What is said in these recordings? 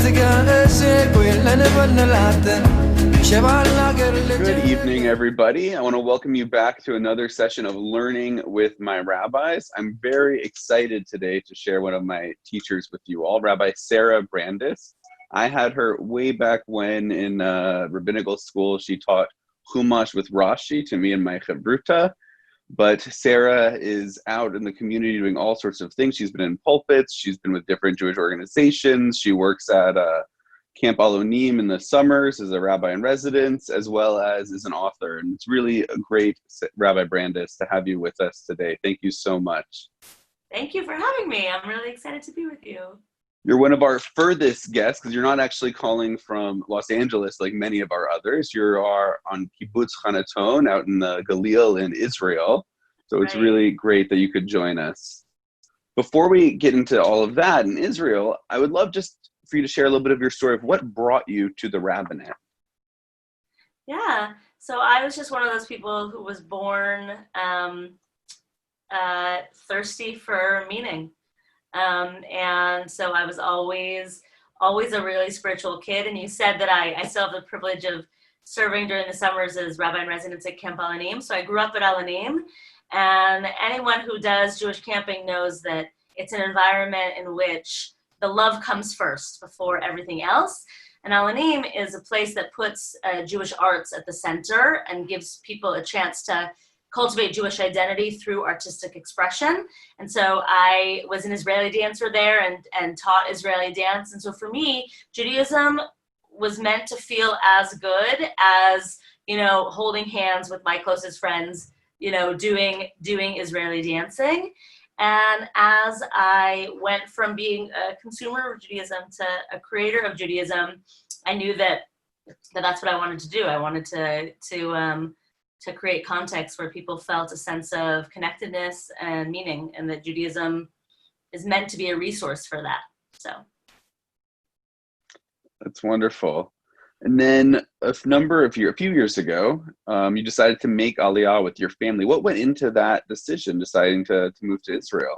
Good evening, everybody. I want to welcome you back to another session of Learning with My Rabbis. I'm very excited today to share one of my teachers with you all, Rabbi Sara Brandes. I had her way back when in rabbinical school. She taught Chumash with Rashi to me and my chavruta. But Sarah is out in the community doing all sorts of things. She's been in pulpits. She's been with different Jewish organizations. She works at Camp Alonim in the summers as a rabbi in residence, as well as an author. And it's really a great, Rabbi Brandes, to have you with us today. Thank you so much. Thank you for having me. I'm really excited to be with you. You're one of our furthest guests because you're not actually calling from Los Angeles like many of our others. You are on Kibbutz Hanaton out in the Galil in Israel. So it's really great that you could join us. Before we get into all of that in Israel, I would love just for you to share a little bit of your story of what brought you to the Rabbinate. Yeah, so I was just one of those people who was born thirsty for meaning. And so I was always a really spiritual kid. And you said that I still have the privilege of serving during the summers as rabbi in residence at Camp Alonim. So I grew up at Alonim, and anyone who does Jewish camping knows that it's an environment in which the love comes first before everything else. And Alonim is a place that puts Jewish arts at the center and gives people a chance to cultivate Jewish identity through artistic expression. And so I was an Israeli dancer there and taught Israeli dance. And so for me, Judaism was meant to feel as good as, holding hands with my closest friends, doing Israeli dancing. And as I went from being a consumer of Judaism to a creator of Judaism, I knew that that's what I wanted to do. I wanted to create context where people felt a sense of connectedness and meaning, and that Judaism is meant to be a resource for that. So that's wonderful. And then a few years ago, you decided to make Aliyah with your family. What went into that decision, deciding to move to Israel?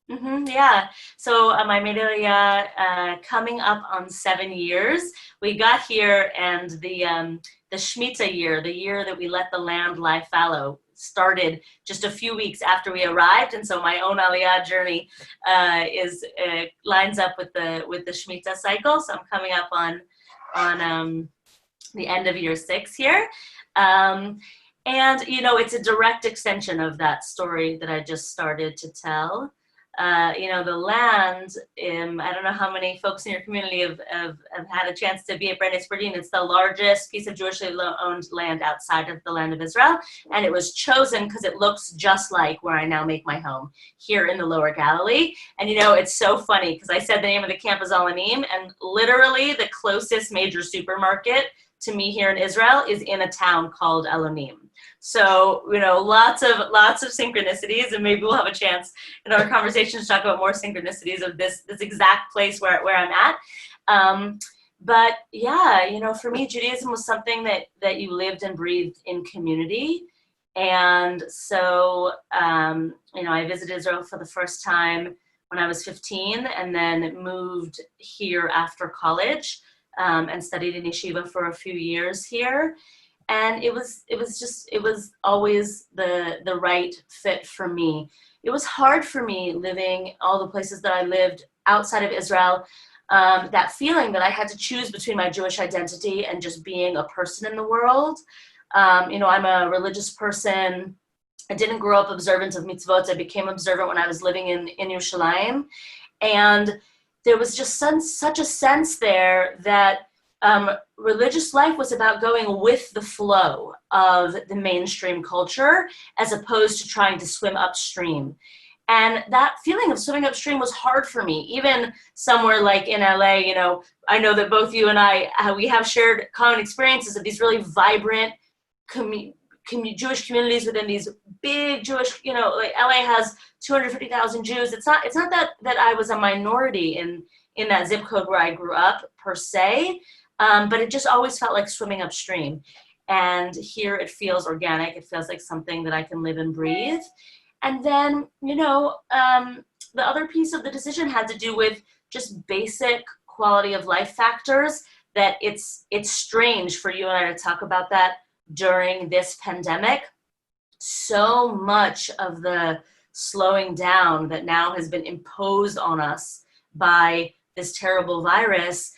Yeah, so I made Aliyah coming up on 7 years. We got here, and the Shemitah year, the year that we let the land lie fallow, started just a few weeks after we arrived. And so my own Aliyah journey lines up with the Shemitah cycle. So I'm coming up on the end of year 6 here. And, it's a direct extension of that story that I just started to tell. The land, I don't know how many folks in your community have had a chance to be at Brandes. It's the largest piece of Jewishly owned land outside of the land of Israel. And it was chosen because it looks just like where I now make my home, here in the Lower Galilee. And it's so funny because I said the name of the camp is Alonim, and literally the closest major supermarket to me here in Israel is in a town called Alonim. So, lots of synchronicities, and maybe we'll have a chance in our conversation to talk about more synchronicities of this exact place where I'm at. But yeah, for me, Judaism was something that you lived and breathed in community. And so, I visited Israel for the first time when I was 15, and then moved here after college, and studied in yeshiva for a few years here. And it was always the right fit for me. It was hard for me living all the places that I lived outside of Israel, that feeling that I had to choose between my Jewish identity and just being a person in the world. I'm a religious person. I didn't grow up observant of mitzvot. I became observant when I was living in Yerushalayim. And there was just such a sense there that religious life was about going with the flow of the mainstream culture as opposed to trying to swim upstream. And that feeling of swimming upstream was hard for me, even somewhere like in LA. I know that both you and I, we have shared common experiences of these really vibrant Jewish communities within these big Jewish, like LA has 250,000 Jews. It's not that I was a minority in that zip code where I grew up per se, but it just always felt like swimming upstream. And here it feels organic. It feels like something that I can live and breathe. And then, the other piece of the decision had to do with just basic quality of life factors that it's strange for you and I to talk about that during this pandemic. So much of the slowing down that now has been imposed on us by this terrible virus,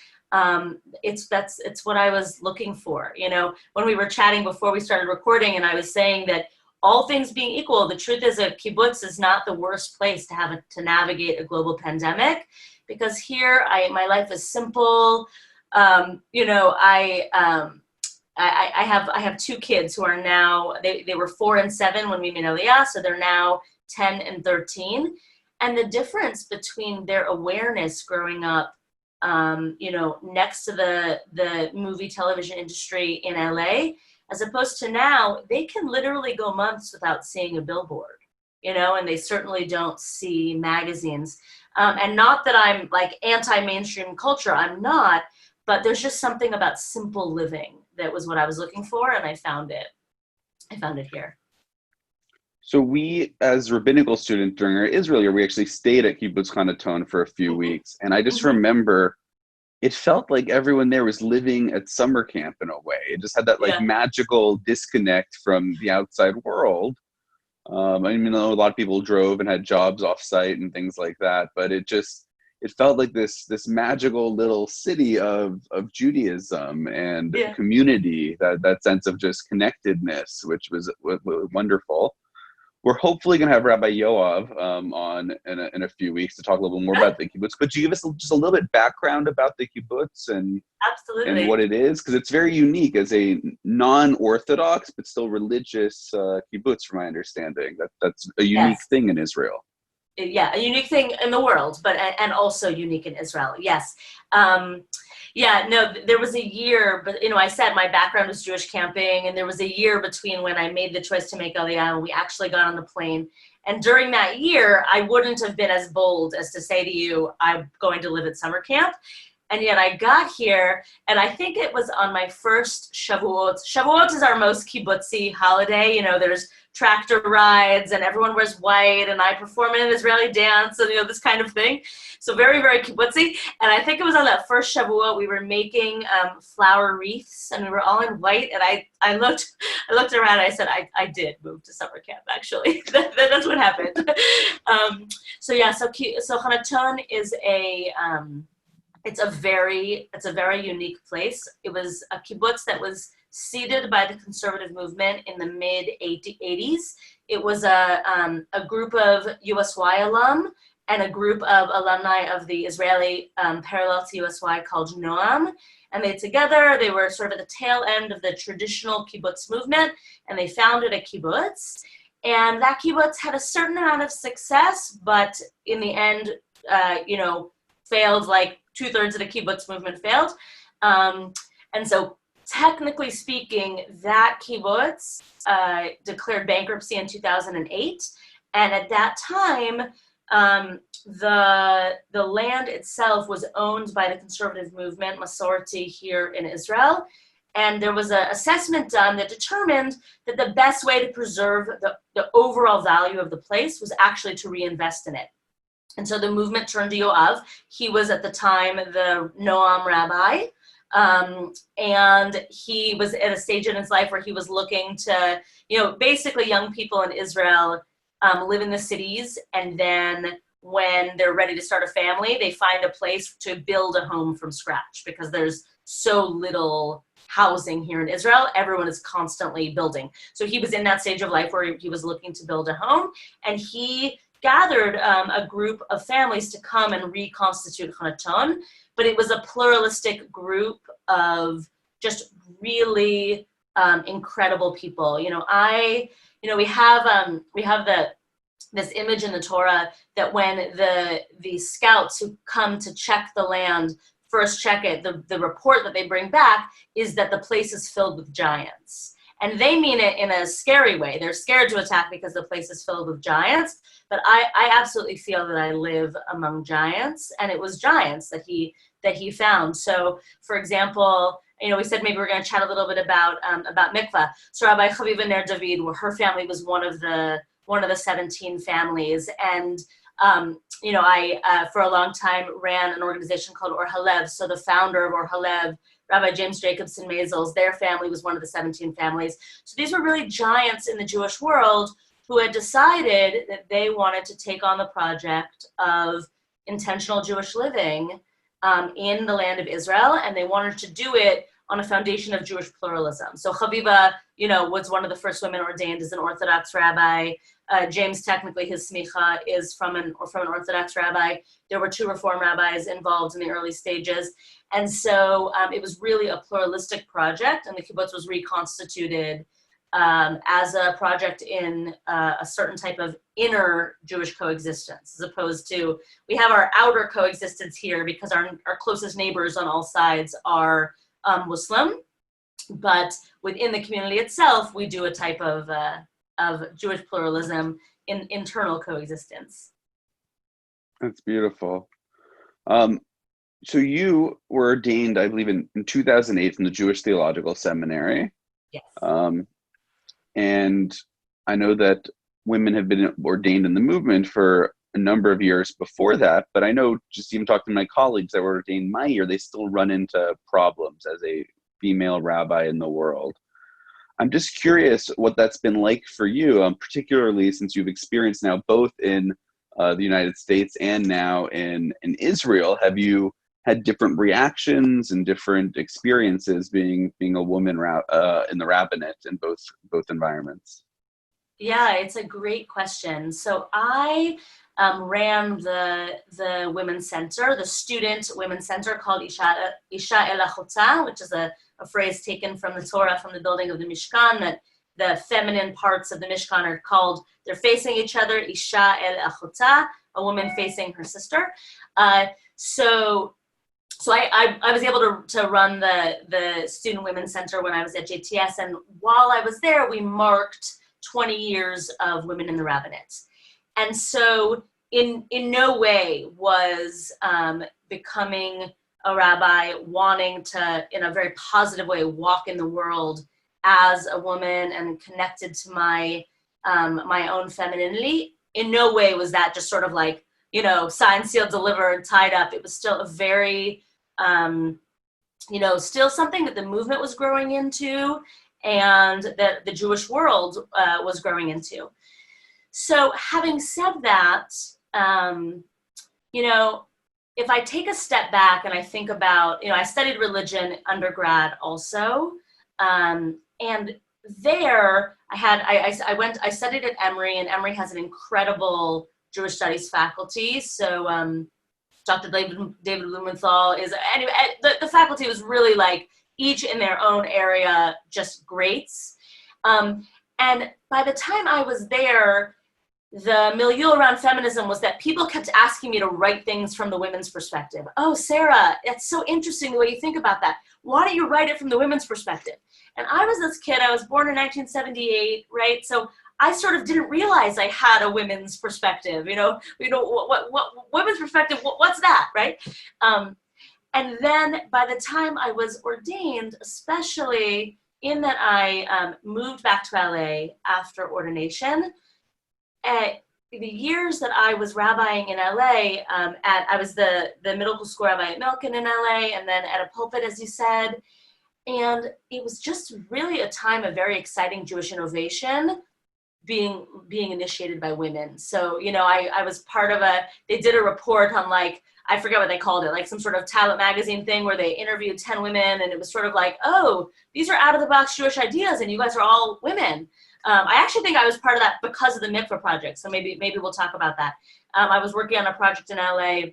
it's what I was looking for. You know, when we were chatting before we started recording, and I was saying that all things being equal, the truth is a kibbutz is not the worst place to navigate a global pandemic, because here my life is simple. You know, I have two kids who are now, they were 4 and 7 when we made Aliyah, so they're now 10 and 13. And the difference between their awareness growing up, you know, next to the movie television industry in LA, as opposed to now, they can literally go months without seeing a billboard, you know, and they certainly don't see magazines. And not that I'm like anti-mainstream culture, I'm not, but there's just something about simple living that was what I was looking for, and I found it here. So we, as rabbinical students during our Israel year, we actually stayed at Kibbutz Hanaton for a few weeks. And I just remember it felt like everyone there was living at summer camp in a way. It just had that like magical disconnect from the outside world. I mean, a lot of people drove and had jobs off site and things like that, but it felt like this magical little city of Judaism and community, that sense of just connectedness, which was wonderful. We're hopefully going to have Rabbi Yoav on in a few weeks to talk a little bit more about the kibbutz. Could you give us just a little bit background about the kibbutz and what it is? Because it's very unique as a non-Orthodox but still religious kibbutz, from my understanding. That's a unique thing in Israel. Yeah, a unique thing in the world, and also unique in Israel. Yes. There was a year, but you know, I said my background was Jewish camping, and there was a year between when I made the choice to make Aliyah and we actually got on the plane. And during that year, I wouldn't have been as bold as to say to you, I'm going to live at summer camp. And yet I got here, and I think it was on my first Shavuot. Shavuot is our most kibbutzi holiday. You know, there's tractor rides and everyone wears white and I perform an Israeli dance and, you know, this kind of thing. So very, very kibbutzi. And I think it was on that first Shavuot we were making flower wreaths and we were all in white. And I looked around and I said, I did move to summer camp, actually. That's what happened. So Hanaton is it's a very unique place. It was a kibbutz that was seeded by the conservative movement in the mid-80s. It was a group of USY alum and a group of alumni of the Israeli parallel to USY called Noam. And they were sort of at the tail end of the traditional kibbutz movement, and they founded a kibbutz. And that kibbutz had a certain amount of success, but in the end, failed, like 2/3 of the kibbutz movement failed. And so technically speaking, that kibbutz declared bankruptcy in 2008. And at that time, the land itself was owned by the conservative movement, Masorti, here in Israel. And there was an assessment done that determined that the best way to preserve the overall value of the place was actually to reinvest in it. And so the movement turned to Yoav. He was at the time the Noam rabbi. And he was at a stage in his life where he was looking to, basically young people in Israel live in the cities. And then when they're ready to start a family, they find a place to build a home from scratch because there's so little housing here in Israel. Everyone is constantly building. So he was in that stage of life where he was looking to build a home, and he gathered a group of families to come and reconstitute Hanaton. But it was a pluralistic group of just really incredible people. We have this image in the Torah that when the scouts who come to check the land first check it, the report that they bring back is that the place is filled with giants. And they mean it in a scary way. They're scared to attack because the place is filled with giants. But I absolutely feel that I live among giants, and it was giants that he found. So, for example, we said maybe we're going to chat a little bit about Mikveh. So Rabbi Chaviva Ner David, her family was one of the 17 families, and I for a long time ran an organization called Or Halev. So the founder of Or Halev, Rabbi James Jacobson Maisels, their family was one of the 17 families. So these were really giants in the Jewish world who had decided that they wanted to take on the project of intentional Jewish living in the land of Israel, and they wanted to do it on a foundation of Jewish pluralism. So Chaviva, was one of the first women ordained as an Orthodox rabbi. James, technically, his smicha is from an Orthodox rabbi. There were 2 Reform rabbis involved in the early stages. And so it was really a pluralistic project, and the kibbutz was reconstituted as a project in a certain type of inner Jewish coexistence, as opposed to, we have our outer coexistence here because our closest neighbors on all sides are Muslim, but within the community itself, we do a type of Jewish pluralism in internal coexistence. That's beautiful. So you were ordained, I believe, in 2008 from the Jewish Theological Seminary. Yes. And I know that women have been ordained in the movement for a number of years before that, but I know, just even talking to my colleagues that were ordained my year, they still run into problems as a female rabbi in the world. I'm just curious what that's been like for you, particularly since you've experienced now both in the United States and now in Israel. Have you had different reactions and different experiences being a woman in the rabbinate in both environments? Yeah, it's a great question. So I ran the women's center, the student women's center called Isha El Achotza, which is a phrase taken from the Torah, from the building of the Mishkan, that the feminine parts of the Mishkan are called, they're facing each other, Isha El Achotza, a woman facing her sister. So I was able to run the Student Women's Center when I was at JTS, and while I was there, we marked 20 years of women in the rabbinate. And so in no way was becoming a rabbi wanting to, in a very positive way, walk in the world as a woman and connected to my own femininity. In no way was that just sort of like, signed, sealed, delivered, tied up. It was still a very, still something that the movement was growing into and that the Jewish world was growing into. So having said that, if I take a step back and I think about, I studied religion undergrad also, and there I studied at Emory, and Emory has an incredible Jewish studies faculty. So Dr. David Blumenthal is, anyway, the faculty was really like each in their own area, just greats. And by the time I was there, the milieu around feminism was that people kept asking me to write things from the women's perspective. Oh, Sarah, it's so interesting the way you think about that. Why don't you write it from the women's perspective? And I was this kid, I was born in 1978, right? So I sort of didn't realize I had a women's perspective, what women's perspective, what's that, right? And then by the time I was ordained, especially in that I moved back to LA after ordination, the years that I was rabbiing in LA, I was the middle school rabbi at Milken in LA, and then at a pulpit, as you said, and it was just really a time of very exciting Jewish innovation being initiated by women. So, I was part of they did a report on I forget what they called it, like some sort of Talent magazine thing where they interviewed 10 women, and it was sort of like, oh, these are out of the box Jewish ideas and you guys are all women. I actually think I was part of that because of the Mikveh project. So maybe we'll talk about that. I was working on a project in LA,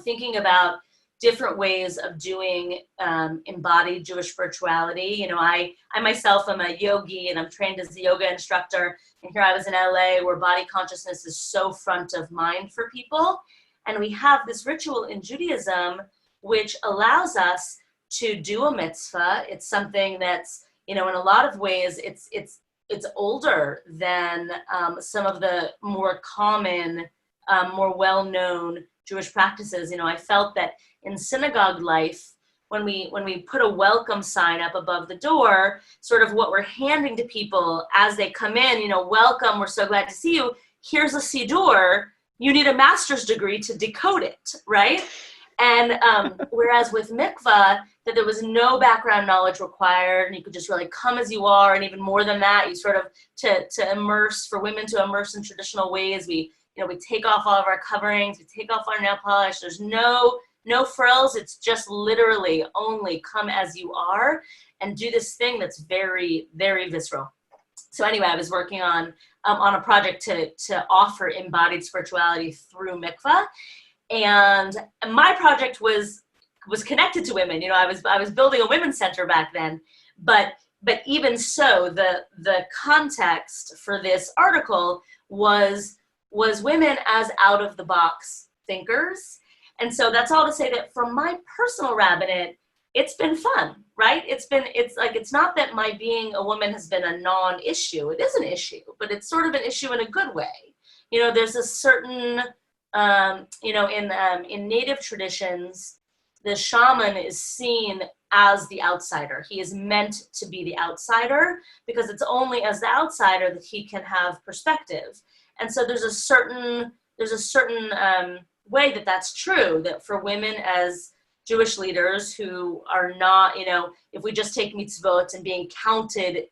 thinking about different ways of doing embodied Jewish spirituality. I myself am a yogi and I'm trained as a yoga instructor. And here I was in LA where body consciousness is so front of mind for people. And we have this ritual in Judaism which allows us to do a mitzvah. It's something that's, in a lot of ways, it's older than some of the more common, more well-known Jewish practices. I felt that in synagogue life, when we put a welcome sign up above the door, sort of what we're handing to people as they come in, welcome, we're so glad to see you. Here's a siddur you need a master's degree to decode it, right? And whereas with Mikvah, that there was no background knowledge required, and you could just really come as you are, and even more than that, you sort of to immerse, for women to immerse in traditional ways. We take off all of our coverings, we take off our nail polish. There's no frills. It's just literally only come as you are and do this thing that's very, very visceral. So anyway, I was working on a project to offer embodied spirituality through Mikvah. And my project was connected to women. I was building a women's center back then, but even so, the context for this article was women as out of the box thinkers. And so that's all to say that for my personal rabbinate, it's been fun, right? It's not that my being a woman has been a non-issue. It is an issue, but it's sort of an issue in a good way. There's a certain in native traditions, the shaman is seen as the outsider. He is meant to be the outsider because it's only as the outsider that he can have perspective. And so there's a certain way that that's true, that for women as Jewish leaders who are not, if we just take mitzvot and being counted,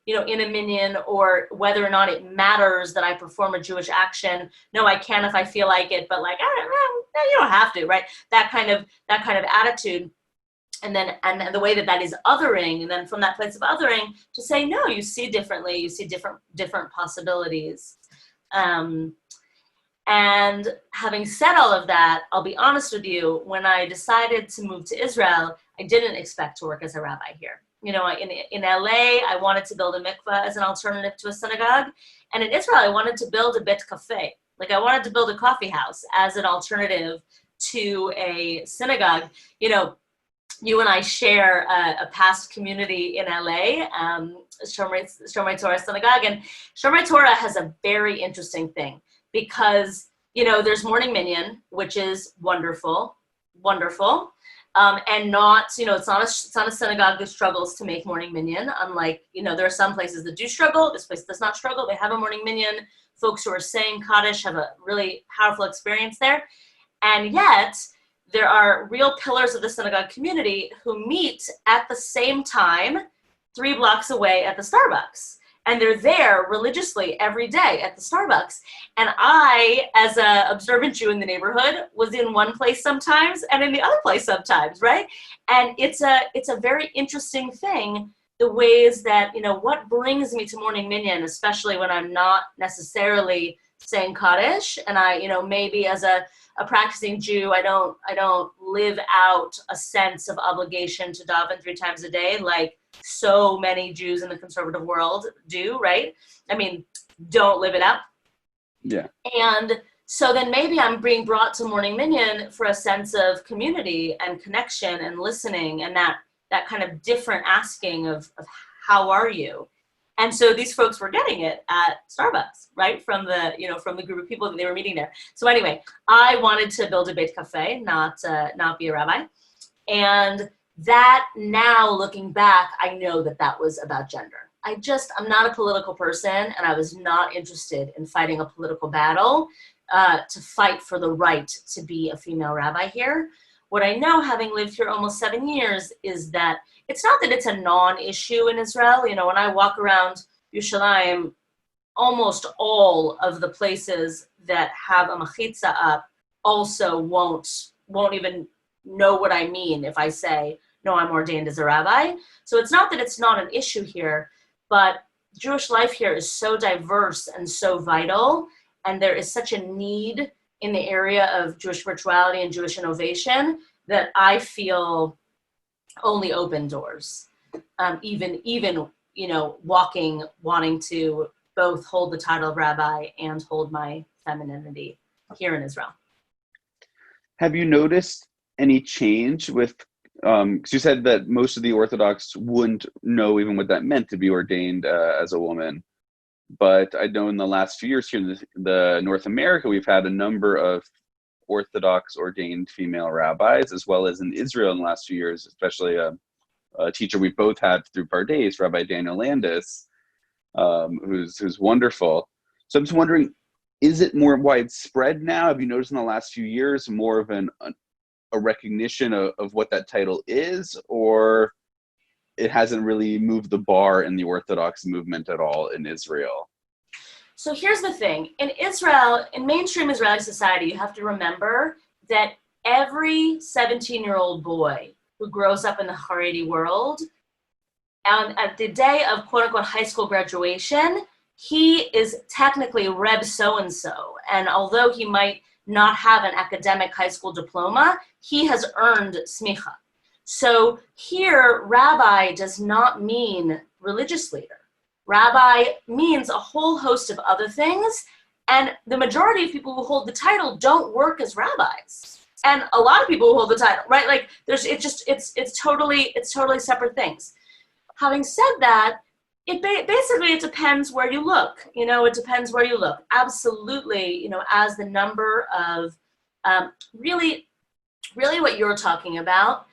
in a minyan, or whether or not it matters that I perform a Jewish action. No, I can if I feel like it, but like, I don't know, you don't have to, right? That kind of attitude. And the way that is othering, and then from that place of othering to say, no, you see differently, you see different possibilities. And having said all of that, I'll be honest with you, when I decided to move to Israel, I didn't expect to work as a rabbi here. In LA, I wanted to build a mikveh as an alternative to a synagogue. And in Israel, I wanted to build a bet cafe. Like I wanted to build a coffee house as an alternative to a synagogue. You and I share a past community in LA, Shomrei Torah Synagogue. And Shomrei Torah has a very interesting thing because, there's morning minyan, which is wonderful. And not, it's not a synagogue that struggles to make morning minyan. Unlike, there are some places that do struggle. This place does not struggle. They have a morning minyan. Folks who are saying Kaddish have a really powerful experience there. And yet, there are real pillars of the synagogue community who meet at the same time 3 blocks away at the Starbucks. And they're there religiously every day at the Starbucks. And I, as an observant Jew in the neighborhood, was in one place sometimes and in the other place sometimes, right? And it's a very interesting thing, the ways that, what brings me to morning minyan, especially when I'm not necessarily saying Kaddish, and I, maybe as a practicing Jew, I don't live out a sense of obligation to daven 3 times a day like so many Jews in the conservative world do, right? I mean, don't live it out. Yeah. And so then maybe I'm being brought to morning minyan for a sense of community and connection and listening and that kind of different asking of how are you? And so these folks were getting it at Starbucks, right? From the group of people that they were meeting there. So anyway, I wanted to build a Beit Cafe, not be a rabbi. And that now looking back, I know that was about gender. I'm not a political person, and I was not interested in fighting a political battle to fight for the right to be a female rabbi here. What I know, having lived here almost 7 years, is that it's not that it's a non-issue in Israel. When I walk around Yerushalayim, almost all of the places that have a machitza up also won't even know what I mean if I say, no, I'm ordained as a rabbi. So it's not that it's not an issue here, but Jewish life here is so diverse and so vital, and there is such a need in the area of Jewish spirituality and Jewish innovation that I feel only open doors. Even wanting to both hold the title of rabbi and hold my femininity here in Israel. Have you noticed any change with, because you said that most of the Orthodox wouldn't know even what that meant to be ordained as a woman. But I know in the last few years here in the North America, we've had a number of Orthodox ordained female rabbis, as well as in Israel in the last few years, especially a teacher we both had through Pardes, Rabbi Daniel Landis, who's wonderful. So I'm just wondering, is it more widespread now? Have you noticed in the last few years more of a recognition of what that title is, or it hasn't really moved the bar in the Orthodox movement at all in Israel? So here's the thing. In Israel, in mainstream Israeli society, you have to remember that every 17-year-old boy who grows up in the Haredi world, at the day of quote-unquote high school graduation, he is technically Reb so-and-so. And although he might not have an academic high school diploma, he has earned smicha. So here, rabbi does not mean religious leader. Rabbi means a whole host of other things, and the majority of people who hold the title don't work as rabbis. And a lot of people who hold the title, right? Like it's totally separate things. Having said that, it depends where you look. It depends where you look. Absolutely, as the number of really what you're talking about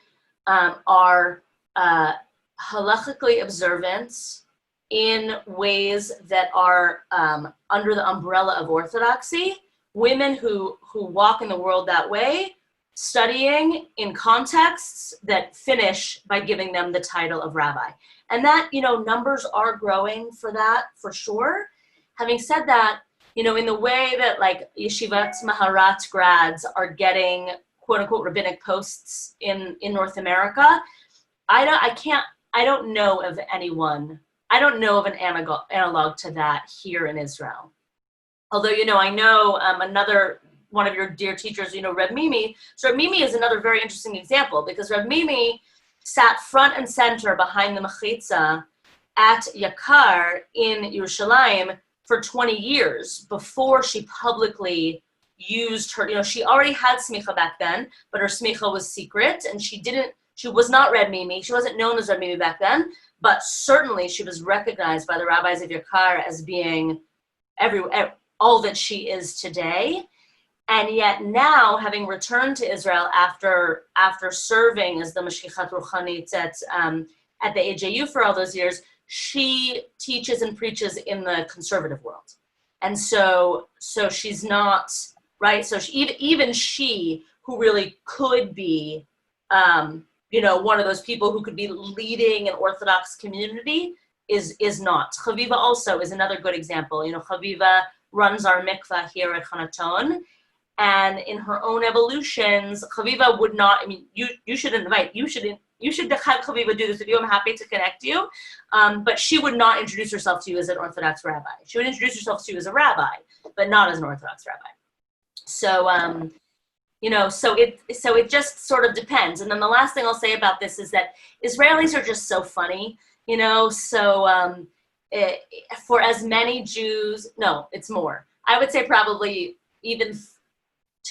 are halachically observant in ways that are under the umbrella of orthodoxy. Women who walk in the world that way, studying in contexts that finish by giving them the title of rabbi. And that, numbers are growing for that, for sure. Having said that, in the way that like Yeshivat Maharat grads are getting quote unquote rabbinic posts in North America, I don't know of an analog to that here in Israel. Although, I know another one of your dear teachers, Reb Mimi. So Reb Mimi is another very interesting example, because Reb Mimi sat front and center behind the mechitza at Yakar in Yerushalayim for 20 years before she publicly used her, she already had smicha back then, but her smicha was secret, and she was not Reb Mimi. She wasn't known as Reb Mimi back then, but certainly she was recognized by the rabbis of Yakar as being all that she is today. And yet now, having returned to Israel after serving as the Mashkichat Ruchanit at the AJU for all those years, she teaches and preaches in the conservative world. And so she's not, right? So even she, who really could be, one of those people who could be leading an Orthodox community, is not. Chaviva also is another good example. Chaviva runs our mikveh here at Hanaton. And in her own evolutions, Chaviva would not, you should have Chaviva do this with you. I'm happy to connect you. But she would not introduce herself to you as an Orthodox rabbi. She would introduce herself to you as a rabbi, but not as an Orthodox rabbi. So, so it just sort of depends. And then the last thing I'll say about this is that Israelis are just so funny, for as many Jews, no, it's more. I would say probably even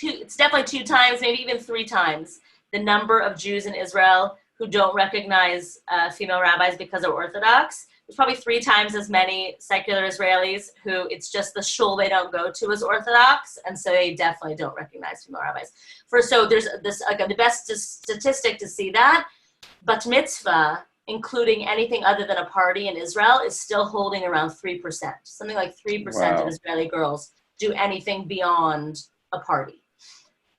it's definitely 2 times, maybe even 3 times the number of Jews in Israel who don't recognize female rabbis because they're Orthodox. There's probably 3 times as many secular Israelis who it's just the shul they don't go to as Orthodox, and so they definitely don't recognize female rabbis. So there's this, the best statistic to see that, bat mitzvah, including anything other than a party in Israel, is still holding around 3%. Something like 3% of Israeli girls do anything beyond a party.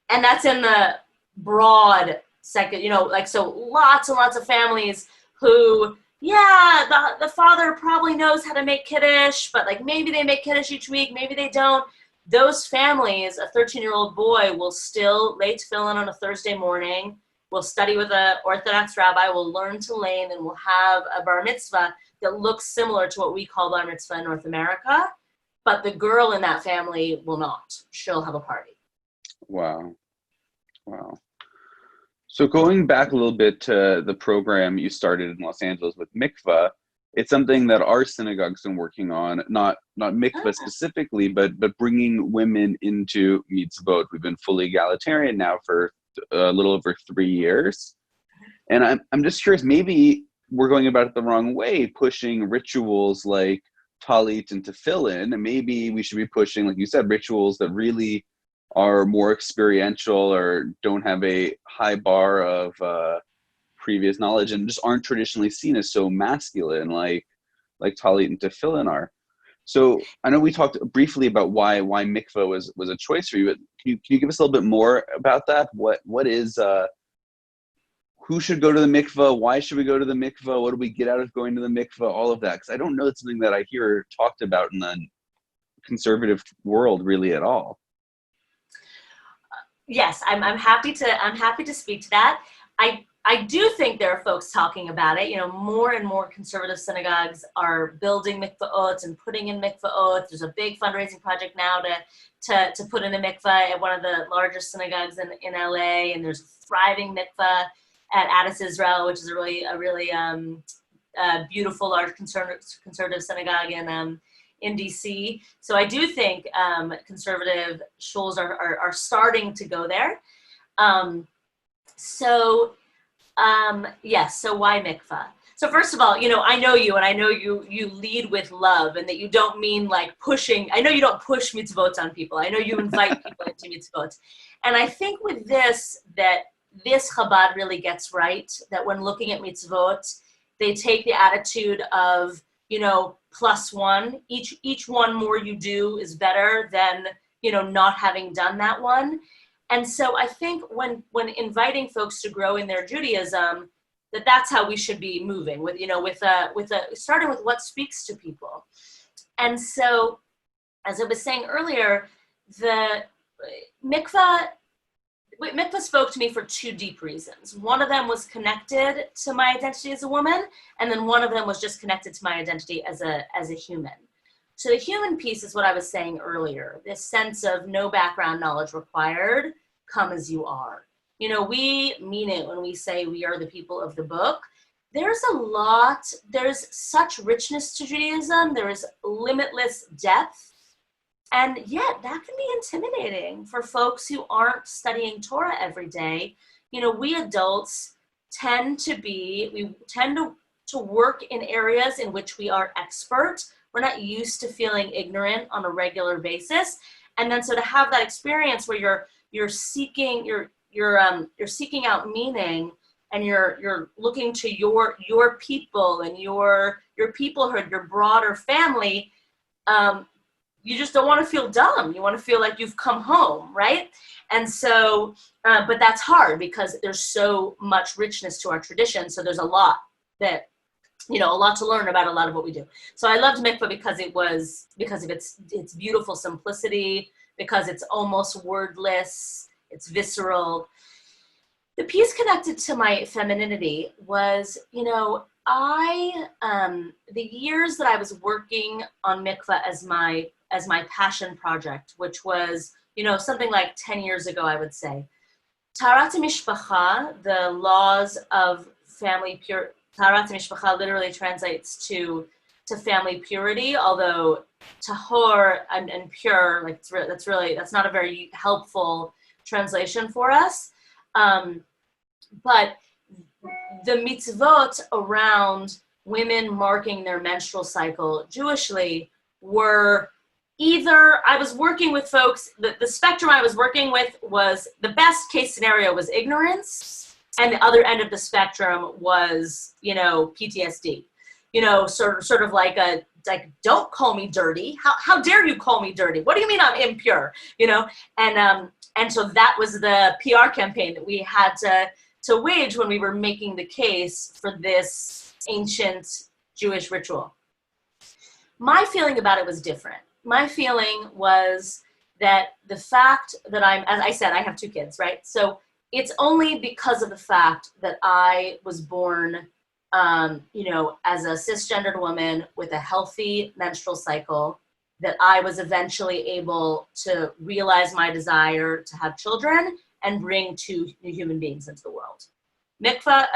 And that's in the broad second, so lots and lots of families who, the father probably knows how to make kiddush, but like maybe they make kiddush each week, maybe they don't. Those families, a 13-year-old boy will still lay tefillin on a Thursday morning, will study with an Orthodox rabbi, will learn to lane, and will have a bar mitzvah that looks similar to what we call bar mitzvah in North America. But the girl in that family will not. She'll have a party. Wow. So going back a little bit to the program you started in Los Angeles with Mikveh, it's something that our synagogue's been working on, not Mikveh specifically, but bringing women into mitzvot. We've been fully egalitarian now for a little over 3 years. And I'm just curious, maybe we're going about it the wrong way, pushing rituals like talit and tefillin, and maybe we should be pushing, like you said, rituals that really are more experiential or don't have a high bar of previous knowledge and just aren't traditionally seen as so masculine like talit and tefillin are. So I know we talked briefly about why mikveh was a choice for you, but can you give us a little bit more about that? What is who should go to the mikveh? Why should we go to the mikveh? What do we get out of going to the mikveh? All of that, because I don't know it's something that I hear talked about in the conservative world really at all. Yes, I'm happy to speak to that. I do think there are folks talking about it. You know, more and more conservative synagogues are building mikvaot and putting in mikvaot. There's a big fundraising project now to put in a mikvah at one of the largest synagogues in LA, and there's a thriving mikvah at Addis Israel, which is a really beautiful, large conservative synagogue in DC. So I do think conservative shuls are starting to go there. Yes, so why mikvah? So first of all, you know, I know you, and I know you lead with love, and that you don't mean like pushing. I know you don't push mitzvot on people. I know you invite people into mitzvot. And I think with this Chabad really gets right, that when looking at mitzvot, they take the attitude of, you know, +1. Each one more you do is better than, you know, not having done that one. And so I think when inviting folks to grow in their Judaism, that's how we should be moving, with starting with what speaks to people. And so, as I was saying earlier, the mikvah spoke to me for two deep reasons. One of them was connected to my identity as a woman, and then one of them was just connected to my identity as a human. So the human piece is what I was saying earlier, this sense of no background knowledge required, come as you are. You know, we mean it when we say we are the people of the book. There's such richness to Judaism, there is limitless depth, and yet that can be intimidating for folks who aren't studying Torah every day. You know, we adults tend to work in areas in which we are expert. We're not used to feeling ignorant on a regular basis. And then so to have that experience where you're seeking out meaning, and you're looking to your people and your peoplehood, your broader family, you just don't want to feel dumb. You want to feel like you've come home, right? And so, but that's hard because there's so much richness to our tradition. So there's a lot to learn about a lot of what we do. So I loved mikveh because of its beautiful simplicity, because it's almost wordless, it's visceral. The piece connected to my femininity was, you know, the years that I was working on mikveh as my passion project, which was, you know, something like 10 years ago, I would say. Taharat mishpacha, the laws of family pure. Taharat mishpacha literally translates to family purity, although tahor and pure, like that's not a very helpful translation for us. But the mitzvot around women marking their menstrual cycle Jewishly were either, I was working with folks, the spectrum I was working with was, the best case scenario was ignorance, and the other end of the spectrum was, you know, PTSD. You know, sort of like don't call me dirty. How dare you call me dirty? What do you mean I'm impure? You know, and so that was the PR campaign that we had to wage when we were making the case for this ancient Jewish ritual. My feeling about it was different. My feeling was that the fact that as I said, I have 2 kids, right? So it's only because of the fact that I was born, you know, as a cisgendered woman with a healthy menstrual cycle, that I was eventually able to realize my desire to have children and bring 2 new human beings into the world. Mikvah,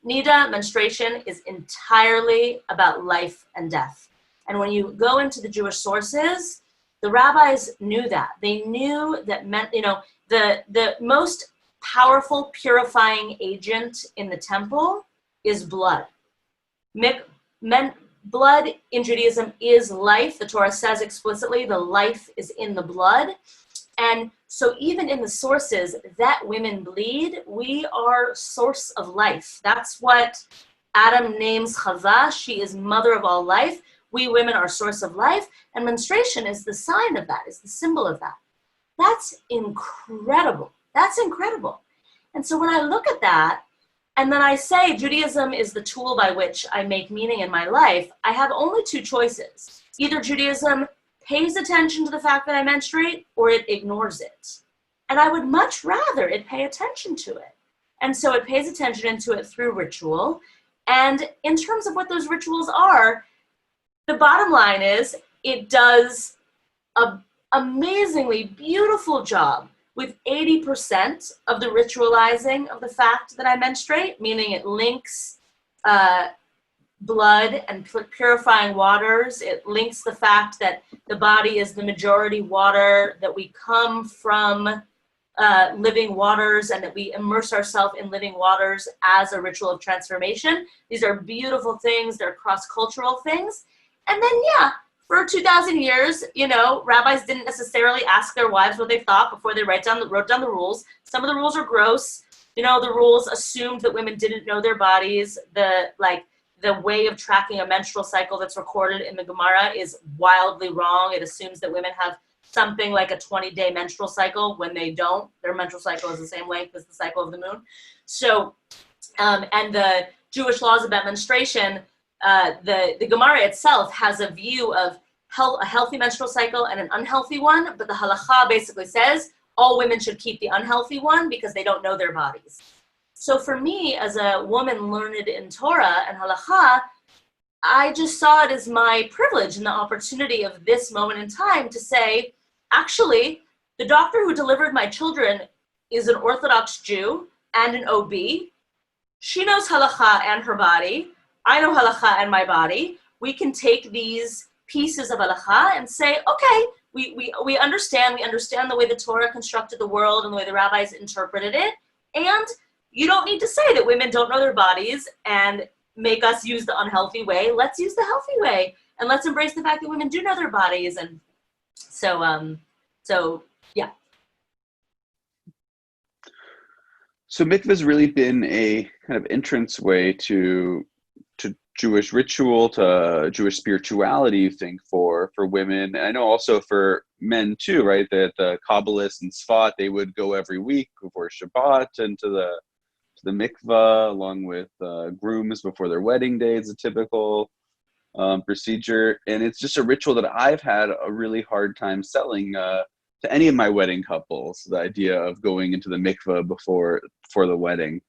Nida, menstruation, is entirely about life and death. And when you go into the Jewish sources, the rabbis knew that. They knew that, you know, the most powerful purifying agent in the temple is blood. Blood in Judaism is life. The Torah says explicitly the life is in the blood. And so even in the sources that women bleed, we are source of life. That's what Adam names Chava. She is mother of all life. we women are source of life, and menstruation is the sign of that, is the symbol of that. That's incredible. That's incredible. And so when I look at that, and then I say Judaism is the tool by which I make meaning in my life, I have only two choices. Either Judaism pays attention to the fact that I menstruate, or it ignores it. And I would much rather it pay attention to it. And so it pays attention to it through ritual. And in terms of what those rituals are, the bottom line is it does an amazingly beautiful job with 80% of the ritualizing of the fact that I menstruate, meaning it links blood and purifying waters. It links the fact that the body is the majority water, that we come from living waters, and that we immerse ourselves in living waters as a ritual of transformation. These are beautiful things. They're cross-cultural things. And then, yeah, for 2,000 years, rabbis didn't necessarily ask their wives what they thought before they wrote down the rules. Some of the rules are gross. The rules assumed that women didn't know their bodies. The way of tracking a menstrual cycle that's recorded in the Gemara is wildly wrong. It assumes that women have something like a 20-day menstrual cycle when they don't. Their menstrual cycle is the same length as the cycle of the moon. So, and the Jewish laws about menstruation, the Gemara itself has a view of a healthy menstrual cycle and an unhealthy one, but the halakha basically says all women should keep the unhealthy one because they don't know their bodies. So for me, as a woman learned in Torah and halakha, I just saw it as my privilege and the opportunity of this moment in time to say, actually, the doctor who delivered my children is an Orthodox Jew and an OB. She knows halakha and her body. I know halakha and my body. We can take these pieces of halakha and say, okay, we understand the way the Torah constructed the world and the way the rabbis interpreted it. And you don't need to say that women don't know their bodies and make us use the unhealthy way. Let's use the healthy way. And let's embrace the fact that women do know their bodies. And so yeah. So mikveh has really been a kind of entrance way to Jewish ritual, to Jewish spirituality, you think, for women. And I know also for men too, right? That the Kabbalists and Sfat, they would go every week before Shabbat into the mikveh, along with grooms before their wedding day is a typical procedure. And it's just a ritual that I've had a really hard time selling to any of my wedding couples, the idea of going into the mikveh before the wedding.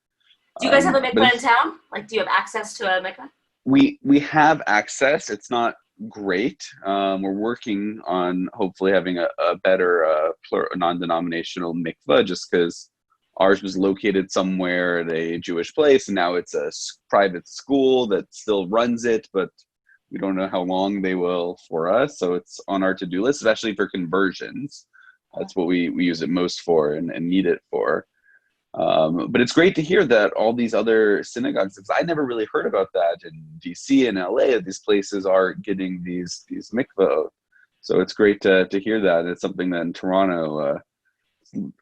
Do you guys have a mikveh in town? Like, do you have access to a mikveh? We have access. It's not great. We're working on hopefully having a better non-denominational mikveh, just because ours was located somewhere at a Jewish place, and now it's a private school that still runs it, but we don't know how long they will for us. So it's on our to-do list, especially for conversions. That's what we use it most for and need it for. But it's great to hear that all these other synagogues, because I never really heard about that in DC and LA, these places are getting these mikveh. So it's great to hear that. It's something that in Toronto,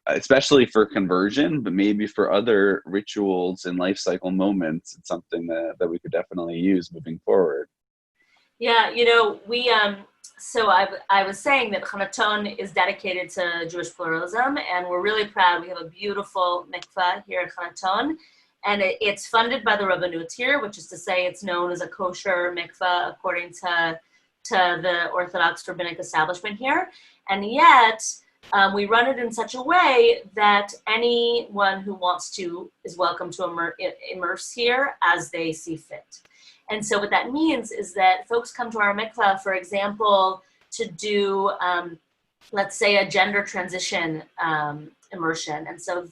especially for conversion, but maybe for other rituals and life cycle moments, it's something that we could definitely use moving forward. Yeah, so I was saying that Hanaton is dedicated to Jewish pluralism, and we're really proud. We have a beautiful mikveh here at Hanaton, and it's funded by the Rabbinate here, which is to say it's known as a kosher mikveh according to the Orthodox rabbinic establishment here. And yet, we run it in such a way that anyone who wants to is welcome to immerse here as they see fit. And so what that means is that folks come to our mikveh, for example, to do, let's say, a gender transition immersion. And so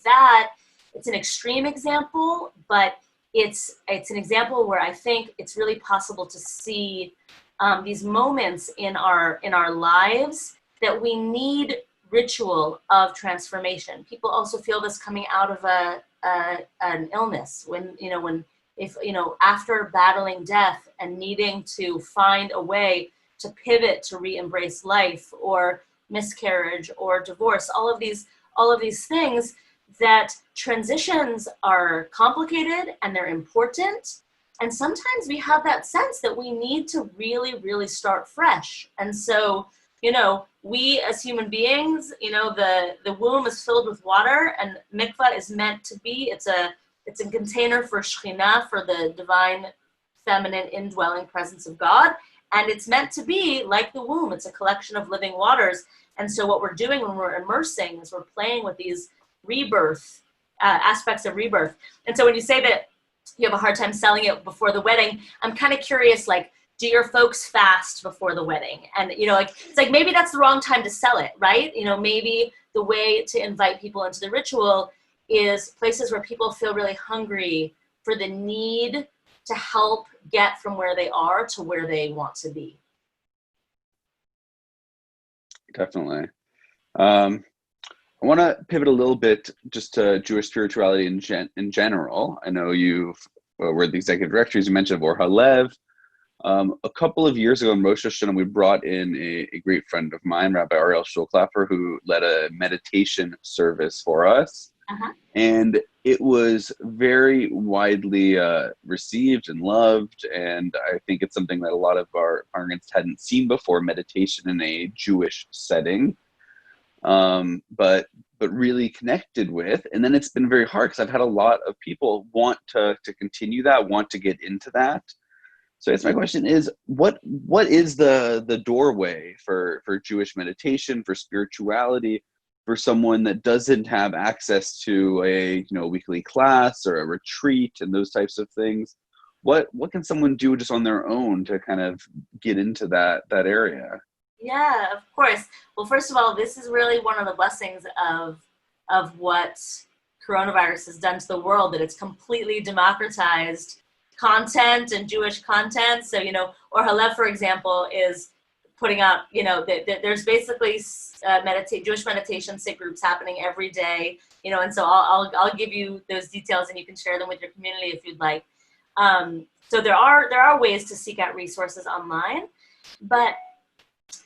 it's an extreme example, but it's an example where I think it's really possible to see these moments in our lives that we need ritual of transformation. People also feel this coming out of an illness if after battling death and needing to find a way to pivot to re-embrace life, or miscarriage or divorce, all of these things, that transitions are complicated and they're important. And sometimes we have that sense that we need to really, really start fresh. And so, we as human beings, the womb is filled with water, and mikvah is meant to be, it's a container for Shekhinah, for the divine feminine indwelling presence of God. And it's meant to be like the womb. It's a collection of living waters. And so what we're doing when we're immersing is we're playing with these rebirth, aspects of rebirth. And so when you say that you have a hard time selling it before the wedding, I'm kind of curious, like, do your folks fast before the wedding? And, it's like maybe that's the wrong time to sell it, right? Maybe the way to invite people into the ritual is places where people feel really hungry for the need to help get from where they are to where they want to be. Definitely. I want to pivot a little bit just to Jewish spirituality in general. I know you've were the executive director, as you mentioned, of Or Halev. A couple of years ago in Rosh Hashanah, we brought in a great friend of mine, Rabbi Ariel Schulklapper, who led a meditation service for us. Uh-huh. And it was very widely received and loved. And I think it's something that a lot of our congregants hadn't seen before, meditation in a Jewish setting, but really connected with. And then it's been very hard because I've had a lot of people want to continue that, want to get into that. So I guess my question is, what is the doorway for Jewish meditation, for spirituality, for someone that doesn't have access to a weekly class or a retreat and those types of things? What can someone do just on their own to kind of get into that area? Yeah, of course. Well, first of all, this is really one of the blessings of what coronavirus has done to the world, that it's completely democratized content and Jewish content. So, Or Halev, for example, is putting out, there's basically Jewish meditation sit groups happening every day, and so I'll give you those details and you can share them with your community if you'd like. So there are ways to seek out resources online, but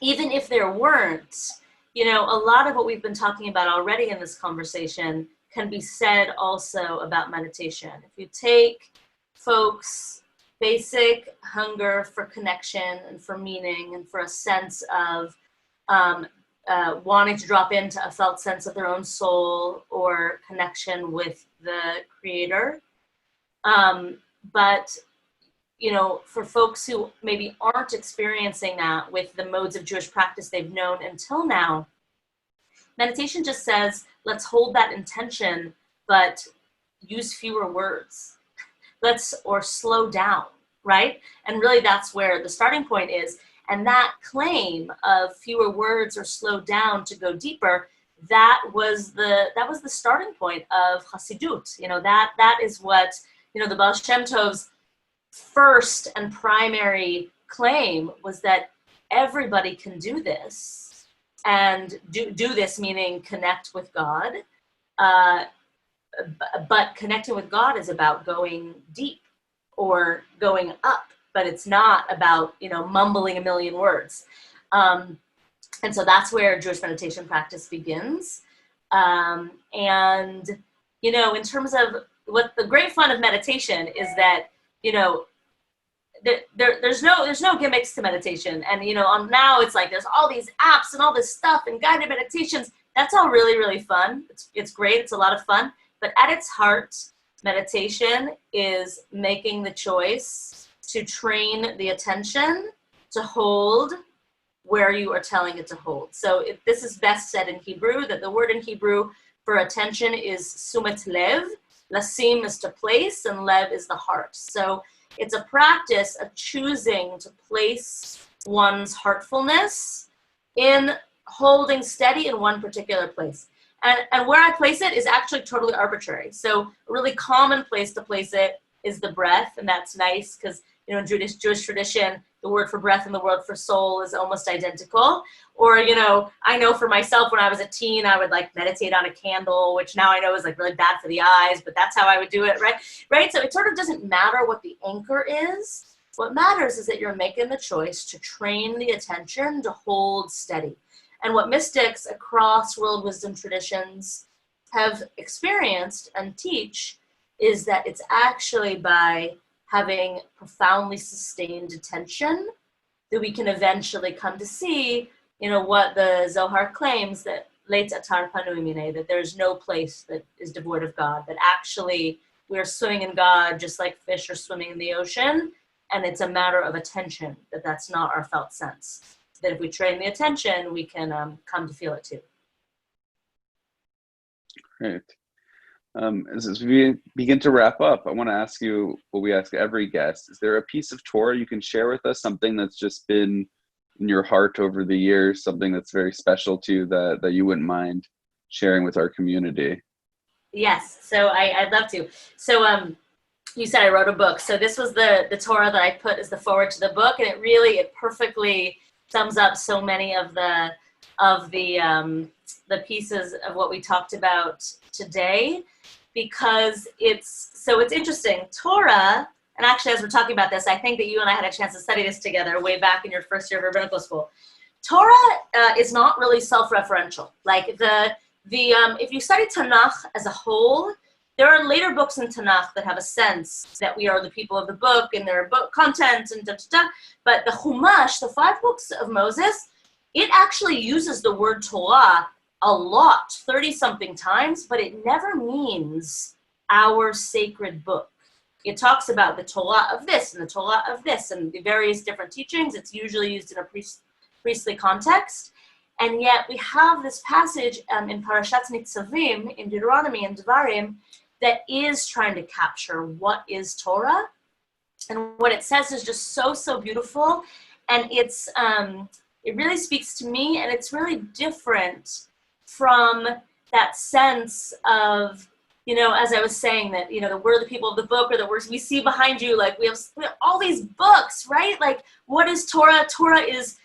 even if there weren't, a lot of what we've been talking about already in this conversation can be said also about meditation. If you take folks' basic hunger for connection and for meaning and for a sense of wanting to drop into a felt sense of their own soul or connection with the Creator. But, for folks who maybe aren't experiencing that with the modes of Jewish practice they've known until now, meditation just says, let's hold that intention, but use fewer words. Or slow down, right? And really that's where the starting point is. And that claim of fewer words or slow down to go deeper, that was the starting point of Hasidut. That is what, the Baal Shem Tov's first and primary claim was, that everybody can do this, and do this meaning connect with God. But connecting with God is about going deep or going up, but it's not about, mumbling a million words. And so that's where Jewish meditation practice begins. And, in terms of what the great fun of meditation is that, there's no gimmicks to meditation. And, now it's like there's all these apps and all this stuff and guided meditations. That's all really, really fun. It's great. It's a lot of fun. But at its heart, meditation is making the choice to train the attention to hold where you are telling it to hold. So this is best said in Hebrew, that the word in Hebrew for attention is sumat lev. Lasim is to place, and lev is the heart. So it's a practice of choosing to place one's heartfulness in holding steady in one particular place. And where I place it is actually totally arbitrary. So a really common place to place it is the breath, and that's nice because, in Jewish tradition, the word for breath and the word for soul is almost identical. Or, I know for myself, when I was a teen, I would meditate on a candle, which now I know is really bad for the eyes, but that's how I would do it, right? So it sort of doesn't matter what the anchor is. What matters is that you're making the choice to train the attention to hold steady. And what mystics across world wisdom traditions have experienced and teach is that it's actually by having profoundly sustained attention, that we can eventually come to see, what the Zohar claims, that leit atar panu mine, that there's no place that is devoid of God, that actually we are swimming in God just like fish are swimming in the ocean, and it's a matter of attention, that's not our felt sense. That if we train the attention, we can come to feel it too. Great. As we begin to wrap up, I want to ask you what we ask every guest. Is there a piece of Torah you can share with us, something that's just been in your heart over the years, something that's very special to you that you wouldn't mind sharing with our community? Yes, so I'd love to. So you said I wrote a book. So this was the Torah that I put as the forward to the book, and it perfectly sums up so many of the pieces of what we talked about today, because it's interesting. Torah, and actually as we're talking about this, I think that you and I had a chance to study this together way back in your first year of rabbinical school. Torah is not really self-referential. Like if you study Tanakh as a whole, there are later books in Tanakh that have a sense that we are the people of the book and their book content and but the Chumash, the 5 books of Moses, it actually uses the word Torah a lot, 30-something times, but it never means our sacred book. It talks about the Torah of this and the Torah of this and the various different teachings. It's usually used in a priestly context. And yet we have this passage in Parashat Nitzavim, in Deuteronomy and Devarim, that is trying to capture what is Torah. And what it says is just so beautiful. And it really speaks to me, and it's really different from that sense of, as I was saying, that, we're the people of the book, or the words we see behind you, like we have all these books, right? Like, what is Torah? Torah is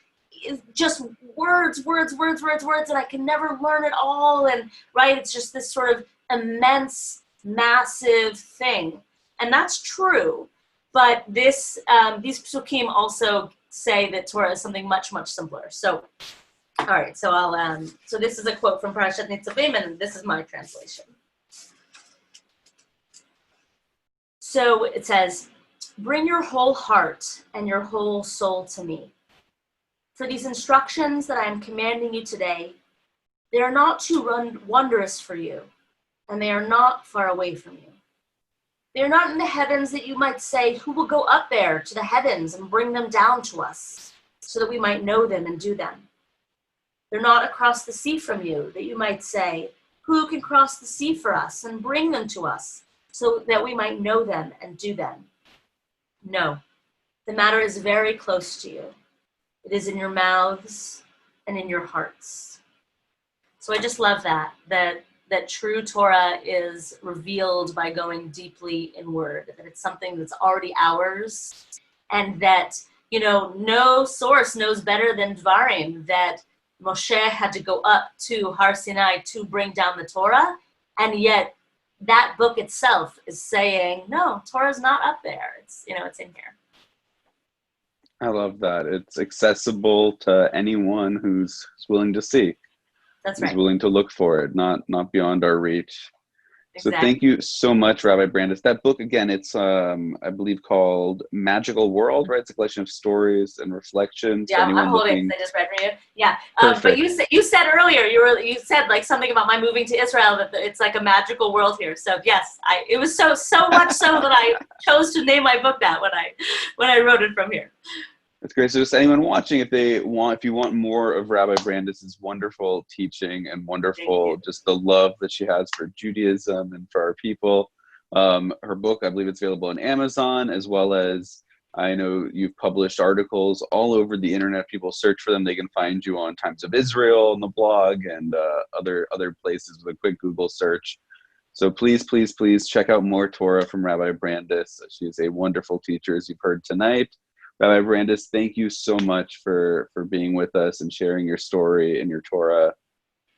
just words, and I can never learn it all, and right, it's just this sort of immense, massive thing. And that's true, but these psukim also say that Torah is something much simpler. So, all right, so so this is a quote from Parashat Nitzavim, and this is my translation. So it says, "Bring your whole heart and your whole soul to me. For these instructions that I am commanding you today, they are not too wondrous for you, and they are not far away from you. They are not in the heavens that you might say, who will go up there to the heavens and bring them down to us, so that we might know them and do them. They're not across the sea from you that you might say, who can cross the sea for us and bring them to us, so that we might know them and do them. No, the matter is very close to you. It is in your mouths and in your hearts." So I just love that true Torah is revealed by going deeply inward, that it's something that's already ours, and that, no source knows better than Dvarim, that Moshe had to go up to Har Sinai to bring down the Torah, and yet that book itself is saying, no, Torah's not up there. It's, it's in here. I love that. It's accessible to anyone who's willing to see. That's right. Who's willing to look for it, not beyond our reach. Exactly. So thank you so much, Rabbi Brandes. That book, again, it's, I believe, called Magical World, right? It's a collection of stories and reflections. Yeah, I'm holding it. I just read from you. Yeah, but you said earlier, you said like something about my moving to Israel, that it's like a magical world here. So yes, it was so much so that I chose to name my book that when I wrote it from here. That's great. So just anyone watching, if you want more of Rabbi Brandes' wonderful teaching and wonderful, just the love that she has for Judaism and for our people, her book, I believe it's available on Amazon, as well as I know you've published articles all over the internet. People search for them. They can find you on Times of Israel on the blog and other places with a quick Google search. So please check out more Torah from Rabbi Brandes. She is a wonderful teacher, as you've heard tonight. Rabbi Brandes, thank you so much for being with us and sharing your story and your Torah.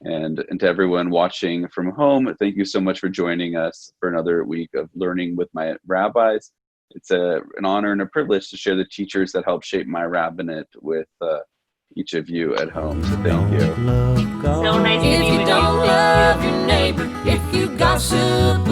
And to everyone watching from home, thank you so much for joining us for another week of Learning with My Rabbis. It's an honor and a privilege to share the teachers that help shape my rabbinate with each of you at home. So thank you. So nice to meet you. If you don't love your neighbor, if you gossip